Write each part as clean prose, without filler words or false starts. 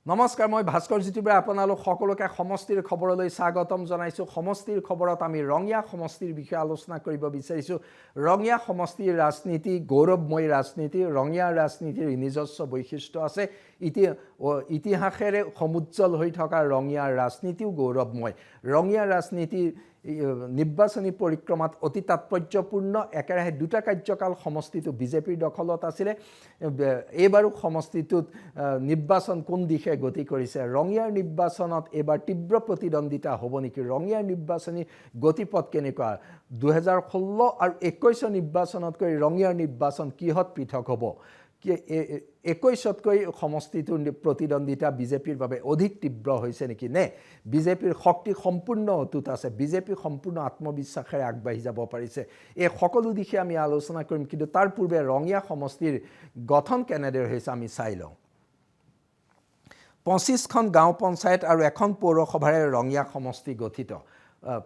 নমস্কাৰ, মই ভাস্কৰ জ্যোতিবাই আপোনালোক সকলোকে সমষ্টিৰ খবৰলৈ স্বাগতম জনাইছোঁ। সমষ্টিৰ খবৰত আমি ৰঙিয়া সমষ্টিৰ বিষয়ে আলোচনা কৰিব বিচাৰিছোঁ। ৰঙিয়া সমষ্টিৰ ৰাজনীতি গৌৰৱময় ৰাজনীতি। ৰঙিয়া ৰাজনীতিৰ নিজস্ব বৈশিষ্ট্য আছে। ইতিহাসেৰে সমুজ্জ্বল হৈ থকা ৰঙিয়াৰ ৰাজনীতিও গৌৰৱময়। ৰঙিয়া ৰাজনীতিৰ নিৰ্বাচনী পৰিক্ৰমাত অতি তাৎপৰ্যপূৰ্ণ। একেৰাহে দুটা কাৰ্যকাল সমষ্টিটো বিজেপিৰ দখলত আছিলে। এইবাৰো সমষ্টিটোত নিৰ্বাচন কোন দিশে গতি কৰিছে? ৰঙিয়াৰ নিৰ্বাচনত এইবাৰ তীব্ৰ প্ৰতিদ্বন্দ্বিতা হ'ব নেকি? ৰঙিয়াৰ নিৰ্বাচনী গতিপথ কেনেকুৱা? 2016 আৰু 21 নিৰ্বাচনতকৈ ৰঙিয়াৰ নিৰ্বাচন কিহত পৃথক হ'ব? 21তকৈ সমষ্টিটোৰ প্ৰতিদ্বন্দ্বিতা বিজেপিৰ বাবে অধিক তীব্ৰ হৈছে নেকি? নে বিজেপিৰ শক্তি সম্পূৰ্ণ অটুট আছে? বিজেপি সম্পূৰ্ণ আত্মবিশ্বাসেৰে আগবাঢ়ি যাব পাৰিছে? এই সকলো দিশে আমি আলোচনা কৰিম, কিন্তু তাৰ পূৰ্বে ৰঙিয়া সমষ্টিৰ গঠন কেনেদৰে হৈছে আমি চাই লওঁ। 25খন গাঁও পঞ্চায়ত আৰু এখন পৌৰসভাৰে ৰঙিয়া সমষ্টি গঠিত।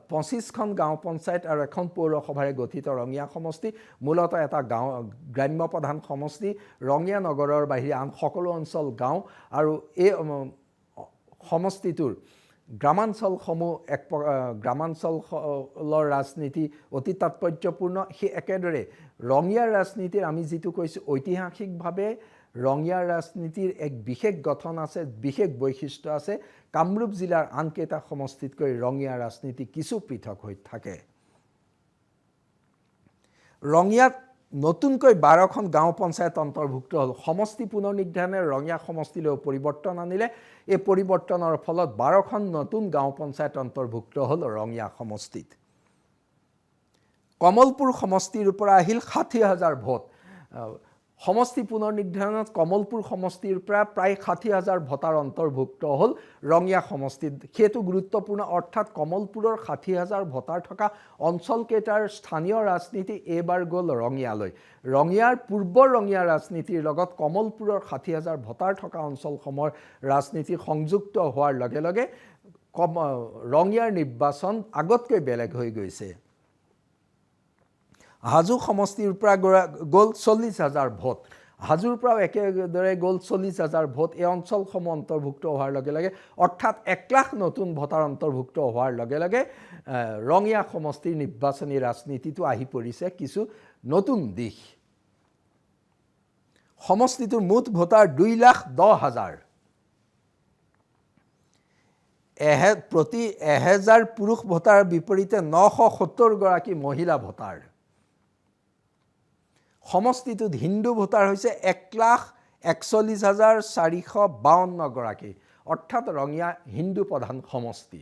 25খন গাঁও পঞ্চায়ত আৰু এখন পৌৰসভাৰে গঠিত ৰঙিয়া সমষ্টি মূলতঃ এটা গ্ৰাম্য প্ৰধান সমষ্টি। ৰঙিয়া নগৰৰ বাহিৰে আন সকলো অঞ্চল গাঁও, আৰু এই সমষ্টিটোৰ গ্ৰামাঞ্চলসমূহ গ্ৰামাঞ্চলৰ ৰাজনীতি অতি তাৎপৰ্যপূৰ্ণ। সেই একেদৰে ৰঙিয়াৰ ৰাজনীতিৰ আমি যিটো কৈছোঁ ঐতিহাসিকভাৱে ৰঙিয়াৰ ৰাজনীতিৰ এক বিশেষ গঠন আছে, বিশেষ বৈশিষ্ট্য আছে। কামৰূপ জিলাৰ আনকেইটা সমষ্টিতকৈ ৰঙিয়াৰ ৰাজনীতি কিছু পৃথক হৈ থাকে। ৰঙিয়াত নতুনকৈ 12খন গাঁও পঞ্চায়ত অন্তৰ্ভুক্ত হ'ল। সমষ্টি পুনৰ নিৰ্ধাৰণে ৰঙিয়া সমষ্টিলৈ পৰিৱৰ্তন আনিলে। এই পৰিৱৰ্তনৰ ফলত 12খন নতুন গাঁও পঞ্চায়ত অন্তৰ্ভুক্ত হ'ল ৰঙিয়া সমষ্টিত। কমলপুৰ সমষ্টিৰ পৰা আহিল 60,000 ভোট। সমষ্টি পুনৰ নিৰ্ধাৰণত কমলপুৰ সমষ্টিৰ পৰা প্ৰায় 60,000 ভোটাৰ অন্তৰ্ভুক্ত হ'ল ৰঙিয়া সমষ্টিত। সেইটো গুৰুত্বপূৰ্ণ, অৰ্থাৎ কমলপুৰৰ 60,000 ভোটাৰ থকা অঞ্চলকেইটাৰ স্থানীয় ৰাজনীতি এইবাৰ গ'ল ৰঙিয়ালৈ। ৰঙিয়াৰ পূৰ্বৰ ৰঙিয়া ৰাজনীতিৰ লগত কমলপুৰৰ 60,000 ভোটাৰ থকা অঞ্চলসমূহৰ ৰাজনীতি সংযুক্ত হোৱাৰ লগে লগে ৰঙিয়াৰ নিৰ্বাচন আগতকৈ বেলেগ হৈ গৈছে। হাজো সমষ্টিৰ পৰা গ'ল 40,000 ভোট। হাজোৰ পৰাও একেদৰে গ'ল 40,000 ভোট। এই অঞ্চলসমূহ অন্তৰ্ভুক্ত হোৱাৰ লগে লগে, অৰ্থাৎ 1 লাখ নতুন ভোটাৰ অন্তৰ্ভুক্ত হোৱাৰ লগে লগে ৰঙিয়া সমষ্টিৰ নিৰ্বাচনী ৰাজনীতিটো আহি পৰিছে কিছু নতুন দিশ। সমষ্টিটোৰ মুঠ ভোটাৰ 2,10,000। প্ৰতি 1000 পুৰুষ ভোটাৰৰ বিপৰীতে 970 গৰাকী মহিলা ভোটাৰ। সমষ্টিটোত হিন্দু ভোটাৰ হৈছে 1,41,452 গৰাকী, অৰ্থাৎ ৰঙিয়া হিন্দু প্ৰধান সমষ্টি।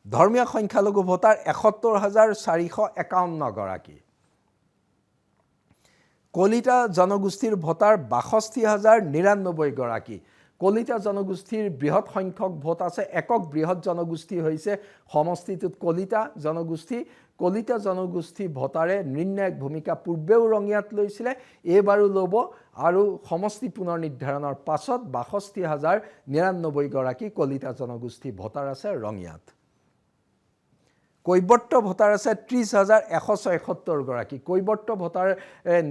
ধৰ্মীয় সংখ্যালঘু ভোটাৰ 71,451 গৰাকী। কলিতা জনগোষ্ঠীৰ ভোটাৰ 62,099 গৰাকী। কলিতা জনগোষ্ঠীৰ বৃহৎ সংখ্যক ভোট আছে। একক বৃহৎ জনগোষ্ঠী হৈছে সমষ্টিটোত কলিতা জনগোষ্ঠী। কলিতা জনগোষ্ঠী ভোটাৰে নিৰ্ণায়ক ভূমিকা পূৰ্বেও ৰঙিয়াত লৈছিলে, এইবাৰো ল'ব। আৰু সমষ্টি পুনৰ নিৰ্ধাৰণৰ পাছত 62,099 গৰাকী কলিতা জনগোষ্ঠী ভোটাৰ আছে ৰঙিয়াত। কৈবৰ্ত ভোটাৰ আছে 30,176 গৰাকী। কৈবৰ্ত ভোটাৰে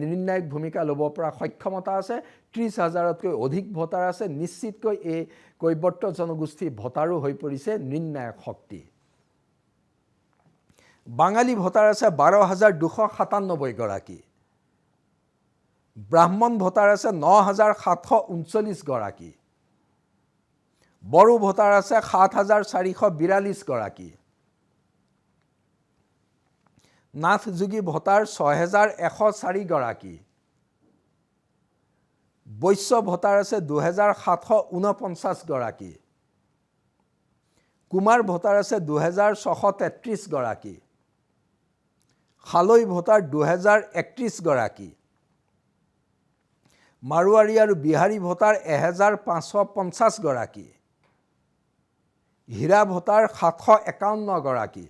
নিৰ্ণায়ক ভূমিকা ল'ব পৰা সক্ষমতা আছে। 30,000তকৈ অধিক ভোটাৰ আছে। নিশ্চিতকৈ এই কৈবৰ্ত জনগোষ্ঠী ভোটাৰো হৈ পৰিছে নিৰ্ণায়ক শক্তি। বাঙালী ভোটাৰ আছে 12,297 গৰাকী। ব্ৰাহ্মণ ভোটাৰ আছে 9,739 গৰাকী। বড়ো ভোটাৰ আছে 7,442 গৰাকী। নাথযোগী ভোটাৰ 6,104 গৰাকী। বৈশ্য ভোটাৰ আছে 2,749 গৰাকী। কুমাৰ ভোটাৰ আছে 2,633 গৰাকী। খালৈ ভোটাৰ 2,031 গৰাকী। মাৰোৱাৰী আৰু বিহাৰী ভোটাৰ 1,550 গৰাকী। হীৰা ভোটাৰ 751 গৰাকী।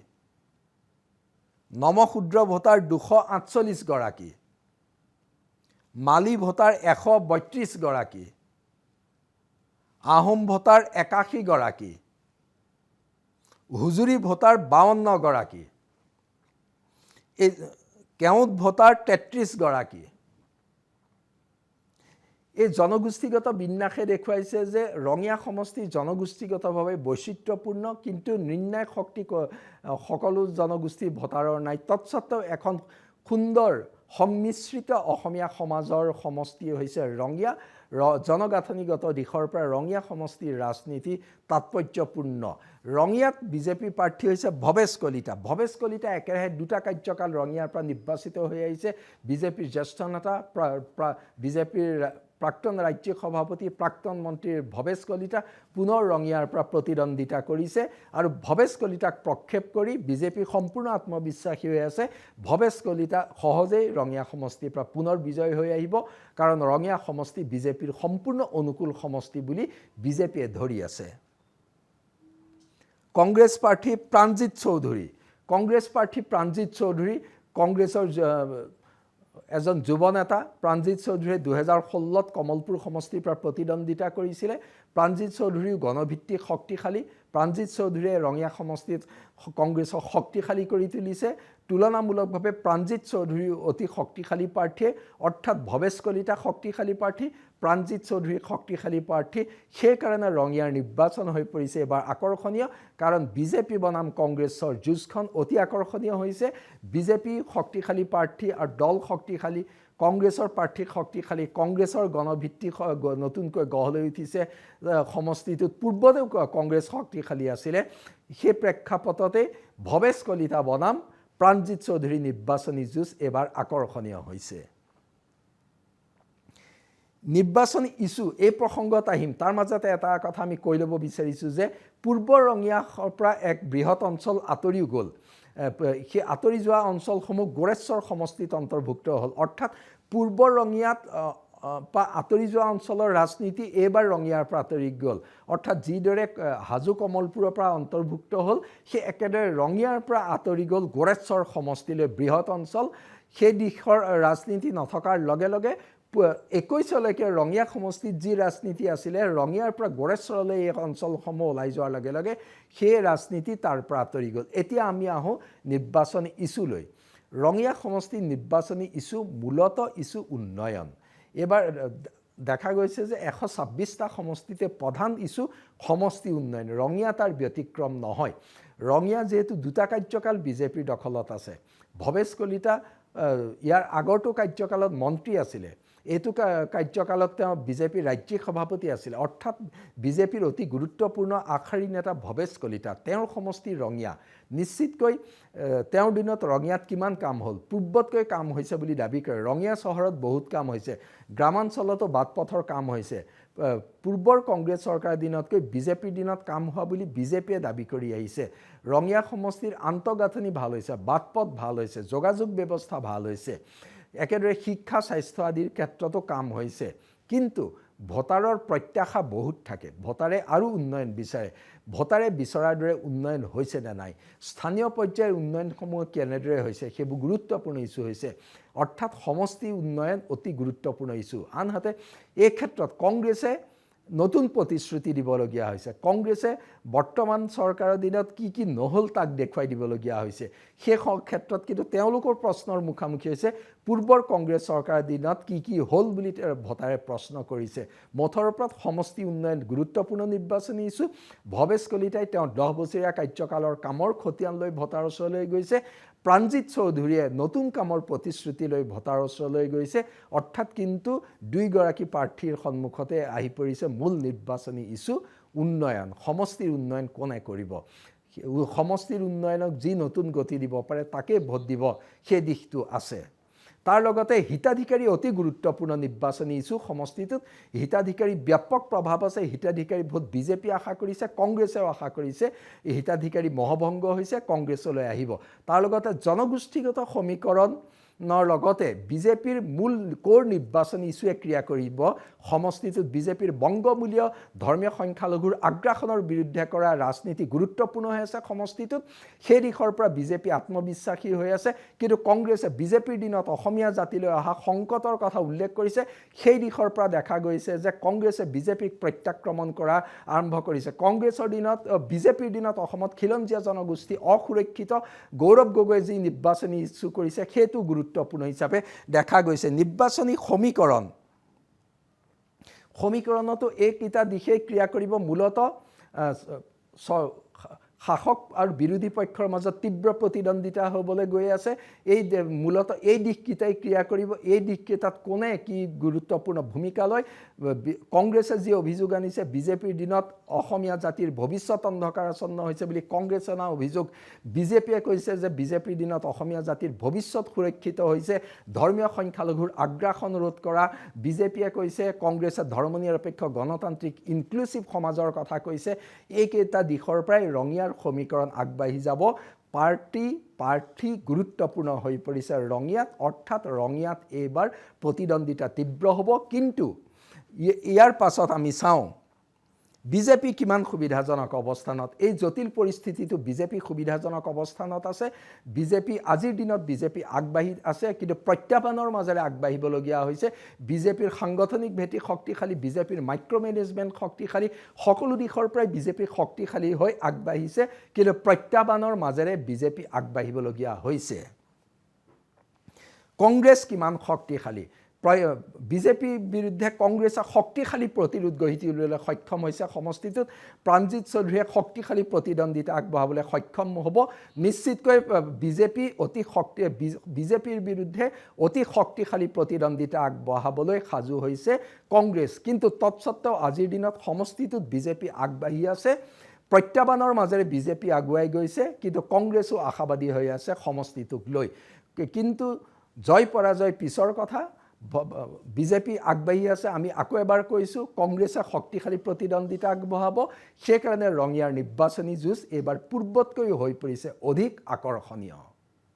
নমশূদ্ৰ ভোটাৰ 248 গৰাকী। মালি ভোটাৰ 132 গৰাকী। আহোম ভোটাৰ 81 গৰাকী। হুজুৰি ভোটাৰ 52 গৰাকী। কেওট ভোটাৰ 33 গৰাকী। এই জনগোষ্ঠীগত বিন্যাসে দেখুৱাইছে যে ৰঙিয়া সমষ্টি জনগোষ্ঠীগতভাৱে বৈচিত্ৰ্যপূৰ্ণ, কিন্তু নিৰ্ণায়ক শক্তি সকলো জনগোষ্ঠীৰ ভোটাৰৰ নাই। তৎসত্ত্বেও এখন সুন্দৰ সংমিশ্ৰিত অসমীয়া সমাজৰ সমষ্টি হৈছে ৰঙিয়া। জনগাঁথনিগত দিশৰ পৰা ৰঙিয়া সমষ্টিৰ ৰাজনীতি তাৎপৰ্যপূৰ্ণ। ৰঙিয়াত বিজেপি প্ৰাৰ্থী হৈছে ভৱেশ কলিতা। ভৱেশ কলিতা একেৰাহে 2টা কাৰ্যকাল ৰঙিয়াৰ পৰা নিৰ্বাচিত হৈ আহিছে। বিজেপিৰ জ্যেষ্ঠ নেতা, বিজেপিৰ প্ৰাক্তন ৰাজ্যিক সভাপতি, প্ৰাক্তন মন্ত্ৰী ভৱেশ কলিতা পুনৰ ৰঙিয়াৰ পৰা প্ৰতিদ্বন্দ্বিতা কৰিছে আৰু ভৱেশ কলিতাক প্ৰক্ষেপ কৰি বিজেপি সম্পূৰ্ণ আত্মবিশ্বাসী হৈ আছে। ভৱেশ কলিতা সহজেই ৰঙিয়া সমষ্টিৰ পৰা পুনৰ বিজয় হৈ আহিব, কাৰণ ৰঙিয়া সমষ্টি বিজেপিৰ সম্পূৰ্ণ অনুকূল সমষ্টি বুলি বিজেপিয়ে ধৰি আছে। কংগ্ৰেছ প্ৰাৰ্থী প্ৰাণজিৎ চৌধুৰী। কংগ্ৰেছ প্ৰাৰ্থী প্ৰাণজিৎ চৌধুৰী কংগ্ৰেছৰ এজন যুৱ নেতা। প্ৰাণজিৎ চৌধুৰীয়ে 2016ত কমলপুৰ সমষ্টিৰ পৰা প্ৰতিদ্বন্দ্বিতা কৰিছিলে। প্ৰাণজিৎ চৌধুৰীও গণভিত্তিক শক্তিশালী। প্ৰাণজিৎ চৌধুৰীয়ে ৰঙিয়া সমষ্টিত কংগ্ৰেছক শক্তিশালী কৰি তুলিছে। তুলনামূলকভাৱে প্ৰাণজিৎ চৌধুৰীও অতি শক্তিশালী প্ৰাৰ্থীয়ে, অৰ্থাৎ ভৱেশ কলিতা শক্তিশালী প্ৰাৰ্থী, প্ৰাণজিৎ চৌধুৰী শক্তিশালী প্ৰাৰ্থী। সেইকাৰণে ৰঙিয়াৰ নিৰ্বাচন হৈ পৰিছে এবাৰ আকৰ্ষণীয়, কাৰণ বিজেপি বনাম কংগ্ৰেছৰ যুঁজখন অতি আকৰ্ষণীয় হৈছে। বিজেপি শক্তিশালী প্ৰাৰ্থী আৰু দল শক্তিশালী, কংগ্ৰেছৰ প্ৰাৰ্থী শক্তিশালী। কংগ্ৰেছৰ গণভিত্তি নতুনকৈ গঢ় লৈ উঠিছে সমষ্টিটোত। পূৰ্বতেও কংগ্ৰেছ শক্তিশালী আছিলে। সেই প্ৰেক্ষাপটতে ভৱেশ কলিতা বনাম প্ৰাণজিৎ চৌধুৰী নিৰ্বাচনী যুঁজ এবাৰ আকৰ্ষণীয় হৈছে। নিৰ্বাচনী ইছ্যু, এই প্ৰসংগত আহিম। তাৰ মাজতে এটা কথা আমি কৈ ল'ব বিচাৰিছোঁ যে পূৰ্ব ৰঙিয়াৰ পৰা এক বৃহৎ অঞ্চল আঁতৰিও গ'ল। সেই আঁতৰি যোৱা অঞ্চলসমূহ গোৰেশ্বৰ সমষ্টিত অন্তৰ্ভুক্ত হ'ল। অৰ্থাৎ পূৰ্ব ৰঙিয়াত পৰা আঁতৰি যোৱা অঞ্চলৰ ৰাজনীতি এইবাৰ ৰঙিয়াৰ পৰা আঁতৰি গ'ল। অৰ্থাৎ যিদৰে হাজো কমলপুৰৰ পৰা অন্তৰ্ভুক্ত হ'ল, সেই একেদৰে ৰঙিয়াৰ পৰা আঁতৰি গ'ল গোৰেশ্বৰ সমষ্টিলৈ বৃহৎ অঞ্চল। সেই দিশৰ ৰাজনীতি নথকাৰ লগে লগে 21লৈকে ৰঙিয়া সমষ্টিত যি ৰাজনীতি আছিলে, ৰঙিয়াৰ পৰা গোৰেশ্বৰলৈ এই অঞ্চলসমূহ ওলাই যোৱাৰ লগে লগে সেই ৰাজনীতি তাৰ পৰা আঁতৰি গ'ল। এতিয়া আমি আহোঁ নিৰ্বাচনী ইছ্যুলৈ। ৰঙিয়া সমষ্টিৰ নিৰ্বাচনী ইছ্যু মূলতঃ ইছ্যু উন্নয়ন। এইবাৰ দেখা গৈছে যে 126টা সমষ্টিতে প্ৰধান ইছ্যু সমষ্টি উন্নয়ন। ৰঙিয়া তাৰ ব্যতিক্ৰম নহয়। ৰঙিয়া যিহেতু 2টা কাৰ্যকাল বিজেপিৰ দখলত আছে। ভৱেশ কলিতা ইয়াৰ আগৰটো কাৰ্যকালত মন্ত্ৰী আছিলে, এইটো কাৰ্যকালত তেওঁ বিজেপিৰ ৰাজ্যিক সভাপতি আছিল। অৰ্থাৎ বিজেপিৰ অতি গুৰুত্বপূৰ্ণ আগশাৰীৰ নেতা ভৱেশ কলিতা, তেওঁৰ সমষ্টি ৰঙিয়া। নিশ্চিতকৈ তেওঁৰ দিনত ৰঙিয়াত কিমান কাম হ'ল, পূৰ্বতকৈ কাম হৈছে বুলি দাবী কৰে। ৰঙিয়া চহৰত বহুত কাম হৈছে, গ্ৰামাঞ্চলতো বাটপথৰ কাম হৈছে। পূৰ্বৰ কংগ্ৰেছ চৰকাৰৰ দিনতকৈ বিজেপিৰ দিনত কাম হোৱা বুলি বিজেপিয়ে দাবী কৰি আহিছে। ৰঙিয়া সমষ্টিৰ আন্তঃগাঁথনি ভাল হৈছে, বাটপথ ভাল হৈছে, যোগাযোগ ব্যৱস্থা ভাল হৈছে। একেদৰে শিক্ষা, স্বাস্থ্য আদিৰ ক্ষেত্ৰতো কাম হৈছে। কিন্তু ভোটাৰৰ প্ৰত্যাশা বহুত থাকে। ভোটাৰে আৰু উন্নয়ন বিচাৰে। ভোটাৰে বিচৰাৰ দৰে উন্নয়ন হৈছে নে নাই, স্থানীয় পৰ্যায়ৰ উন্নয়নসমূহ কেনেদৰে হৈছে, সেইবোৰ গুৰুত্বপূৰ্ণ ইছ্যু হৈছে। অৰ্থাৎ সমষ্টি উন্নয়ন অতি গুৰুত্বপূৰ্ণ ইছ্যু। আনহাতে এই ক্ষেত্ৰত কংগ্ৰেছে নতুন প্ৰতিশ্ৰুতি দিবলগীয়া হৈছে। কংগ্ৰেছে বৰ্তমান চৰকাৰৰ দিনত কি কি নহ'ল তাক দেখুৱাই দিবলগীয়া হৈছে। সেই ক্ষেত্ৰত কিন্তু তেওঁলোকৰ প্ৰশ্নৰ মুখামুখি হৈছে। পূৰ্বৰ কংগ্ৰেছ চৰকাৰৰ দিনত কি কি হ'ল বুলি ভোটাৰে প্ৰশ্ন কৰিছে। মুঠৰ ওপৰত সমষ্টি উন্নয়ন গুৰুত্বপূৰ্ণ নিৰ্বাচনী ইছ্যু। ভৱেশ কলিতাই তেওঁৰ 10 বছৰীয়া কাৰ্যকালৰ কামৰ খতিয়ান লৈ ভোটাৰৰ ওচৰলৈ গৈছে। প্ৰাণজিৎ চৌধুৰীয়ে নতুন কামৰ প্ৰতিশ্ৰুতি লৈ ভোটাৰৰ ওচৰলৈ গৈছে। অৰ্থাৎ কিন্তু দুয়োগৰাকী প্ৰাৰ্থীৰ সন্মুখতে আহি পৰিছে মূল নিৰ্বাচনী ইছ্যু উন্নয়ন। সমষ্টিৰ উন্নয়ন কোনে কৰিব, সমষ্টিৰ উন্নয়নক যি নতুন গতি দিব পাৰে তাকে ভোট দিব, সেই দিশটো আছে। তাৰ লগতে হিতাধিকাৰী অতি গুৰুত্বপূৰ্ণ নিৰ্বাচনী ইছ্যু। সমষ্টিটোত হিতাধিকাৰী ব্যাপক প্ৰভাৱ আছে। হিতাধিকাৰী ভোট বিজেপি আশা কৰিছে, কংগ্ৰেছেও আশা কৰিছে। এই হিতাধিকাৰী মহভংগ হৈছে, কংগ্ৰেছলৈ আহিব। তাৰ লগতে জনগোষ্ঠীগত সমীকৰণৰ লগতে বিজেপিৰ মূল কোৰ নিৰ্বাচনী ইছ্যুৱে ক্ৰিয়া কৰিব। সমষ্টিটোত বিজেপিৰ বংগমূলীয় ধৰ্মীয় সংখ্যালঘুৰ আগ্ৰাসনৰ বিৰুদ্ধে কৰা ৰাজনীতি গুৰুত্বপূৰ্ণ হৈ আছে সমষ্টিটোত। সেই দিশৰ পৰা বিজেপি আত্মবিশ্বাসী হৈ আছে। কিন্তু কংগ্ৰেছে বিজেপিৰ দিনত অসমীয়া জাতিলৈ অহা সংকটৰ কথা উল্লেখ কৰিছে। সেই দিশৰ পৰা দেখা গৈছে যে কংগ্ৰেছে বিজেপিক প্ৰত্যাক্ৰমণ কৰা আৰম্ভ কৰিছে। কংগ্ৰেছৰ দিনত, বিজেপিৰ দিনত অসমত খিলঞ্জীয়া জনগোষ্ঠী অসুৰক্ষিত। গৌৰৱ গগৈয়ে যি নিৰ্বাচনী ইছ্যু কৰিছে সেইটো গুৰুত্বপূৰ্ণ হিচাপে দেখা গৈছে। নিৰ্বাচনী সমীকৰণ সমীকৰণতো এইকেইটা দিশেই ক্ৰিয়া কৰিব মূলতঃ শাসক আৰু বিৰোধী পক্ষৰ মাজত তীব্ৰ প্ৰতিদ্বন্দ্বিতা হ'বলৈ গৈ আছে এই মূলতঃ এই দিশকেইটাই ক্ৰিয়া কৰিব এই দিশকেইটাত কোনে কি গুৰুত্বপূৰ্ণ ভূমিকা লয় কংগ্ৰেছে যি অভিযোগ আনিছে বিজেপিৰ দিনত অসমীয়া জাতিৰ ভৱিষ্যত অন্ধকাৰাচ্ছন্ন হৈছে বুলি কংগ্ৰেছে অনা অভিযোগ বিজেপিয়ে কৈছে যে বিজেপিৰ দিনত অসমীয়া জাতিৰ ভৱিষ্যত সুৰক্ষিত হৈছে ধৰ্মীয় সংখ্যালঘুৰ আগ্ৰাসন ৰোধ কৰা বিজেপিয়ে কৈছে কংগ্ৰেছে ধৰ্মনিৰপেক্ষ গণতান্ত্ৰিক ইনক্লুচিভ সমাজৰ কথা কৈছে এইকেইটা দিশৰ পৰাই ৰঙিয়াৰ সমীকৰণ আগবাঢ়ি যাব প্ৰাৰ্থী গুৰুত্বপূৰ্ণ হৈ পৰিছে ৰঙিয়াত অৰ্থাৎ ৰঙিয়াত এইবাৰ প্ৰতিদ্বন্দ্বিতা তীব্ৰ হ'ব কিন্তু ইয়াৰ পাছত আমি চাওঁ বিজেপি কিমান সুবিধাজনক অৱস্থানত এই জটিল পৰিস্থিতিটো বিজেপি সুবিধাজনক অৱস্থানত আছে বিজেপি আজিৰ দিনত বিজেপি আগবাঢ়ি আছে কিন্তু প্ৰত্যাহ্বানৰ মাজেৰে আগবাঢ়িবলগীয়া হৈছে বিজেপিৰ সাংগঠনিক ভেটি শক্তিশালী বিজেপিৰ মাইক্ৰ মেনেজমেণ্ট শক্তিশালী সকলো দিশৰ পৰাই বিজেপি শক্তিশালী হৈ আগবাঢ়িছে কিন্তু প্ৰত্যাহ্বানৰ মাজেৰে বিজেপি আগবাঢ়িবলগীয়া হৈছে কংগ্ৰেছ কিমান শক্তিশালী বিজেপিৰ বিৰুদ্ধে কংগ্ৰেছে শক্তিশালী প্ৰতিৰোধ গঢ়ি তুলিবলৈ সক্ষম হৈছে সমষ্টিটোত প্ৰাণজিৎ চৌধুৰীয়ে শক্তিশালী প্ৰতিদ্বন্দ্বিতা আগবঢ়াবলৈ সক্ষম হ'ব নিশ্চিতকৈ বিজেপিৰ বিৰুদ্ধে অতি শক্তিশালী প্ৰতিদ্বন্দ্বিতা আগবঢ়াবলৈ সাজু হৈছে কংগ্ৰেছ কিন্তু তৎসত্ত্বেও আজিৰ দিনত সমষ্টিটোত বিজেপি আগবাঢ়ি আছে প্ৰত্যাহ্বানৰ মাজেৰে বিজেপি আগুৱাই গৈছে কিন্তু কংগ্ৰেছো আশাবাদী হৈ আছে সমষ্টিটোক লৈ কিন্তু জয় পৰাজয় পিছৰ কথা বিজেপি আগবাঢ়ি আছে আমি আকৌ এবাৰ কৈছোঁ কংগ্ৰেছে শক্তিশালী প্ৰতিদ্বন্দ্বিতা আগবঢ়াব সেইকাৰণে ৰঙিয়াৰ নিৰ্বাচনী যুঁজ এইবাৰ পূৰ্বতকৈ হৈ পৰিছে অধিক আকৰ্ষণীয়